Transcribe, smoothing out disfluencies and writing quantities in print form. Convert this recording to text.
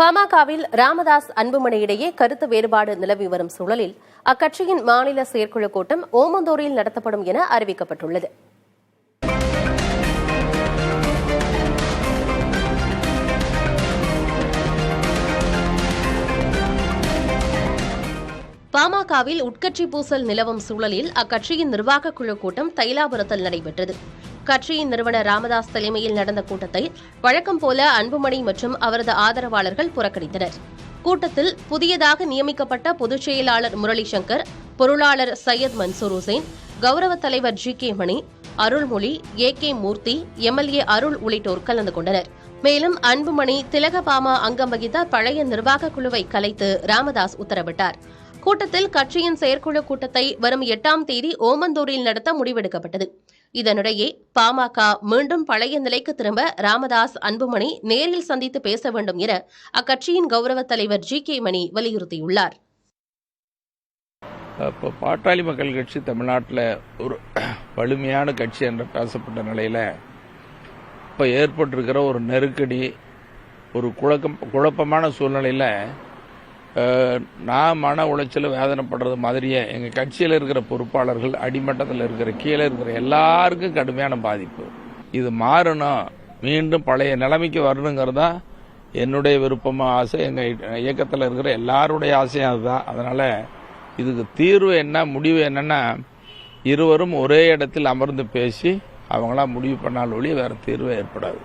பாமகவில் ராமதாஸ் அன்புமணி இடையே கருத்து வேறுபாடு நிலவி வரும் சூழலில் அக்கட்சியின் மாநில செயற்குழு கூட்டம் ஓமந்தூரில் நடத்தப்படும் என அறிவிக்கப்பட்டுள்ளது. பாமகவில் உட்கட்சி பூசல் நிலவும் சூழலில் அக்கட்சியின் நிர்வாகக் குழு கூட்டம் தைலாபுரத்தில் நடைபெற்றது. கட்சியின் நிறுவனர் ராமதாஸ் தலைமையில் நடந்த கூட்டத்தை வழக்கம் போல அன்புமணி மற்றும் அவரது ஆதரவாளர்கள் புறக்கணித்தனர். கூட்டத்தில் புதியதாக நியமிக்கப்பட்ட பொதுச் செயலாளர் முரளி சங்கர், பொருளாளர் சையத் மன்சூர் ஹுசைன், கௌரவ தலைவர் ஜி.கே. மணி, அருள்மொழி, ஏ.கே. மூர்த்தி, எம்எல்ஏ அருள் உள்ளிட்டோர் கலந்து கொண்டனர். மேலும் அன்புமணி திலகபாமா அங்கம் வகித்த பழைய நிர்வாகக் குழுவை கலைத்து ராமதாஸ் உத்தரவிட்டார். கூட்டத்தில் கட்சியின் செயற்குழு கூட்டத்தை வரும் 8ஆம் தேதி ஓமந்தூரில் நடத்த முடிவெடுக்கப்பட்டது. இதனிடையே பாமக மீண்டும் பழைய நிலைக்கு திரும்ப ராமதாஸ் அன்புமணி நேரில் சந்தித்து பேச வேண்டும் என அக்கட்சியின் கௌரவ தலைவர் ஜி.கே. மணி வலியுறுத்தியுள்ளார். பாட்டாளி மக்கள் கட்சி தமிழ்நாட்டில் ஒரு வலிமையான கட்சி என்று பேசப்பட்ட நிலையில இப்ப ஏற்பட்டிருக்கிற ஒரு நெருக்கடி, ஒரு குழப்பமான சூழ்நிலையில நான் மன உளைச்சல் வேதனைப்படுறது மாதிரியே எங்கள் கட்சியில் இருக்கிற பொறுப்பாளர்கள், அடிமட்டத்தில் இருக்கிற கீழே இருக்கிற எல்லாருக்கும் கடுமையான பாதிப்பு. இது மாறணும், மீண்டும் பழைய நிலைமைக்கு வரணுங்கிறதா என்னுடைய விருப்பமாக ஆசை. எங்கள் இயக்கத்தில் இருக்கிற எல்லாருடைய ஆசையும் அதுதான். அதனால் இதுக்கு தீர்வு என்ன, முடிவு என்னன்னா, இருவரும் ஒரே இடத்தில் அமர்ந்து பேசி அவங்களா முடிவு பண்ணால் ஒழிய வேறு தீர்வு ஏற்படாது.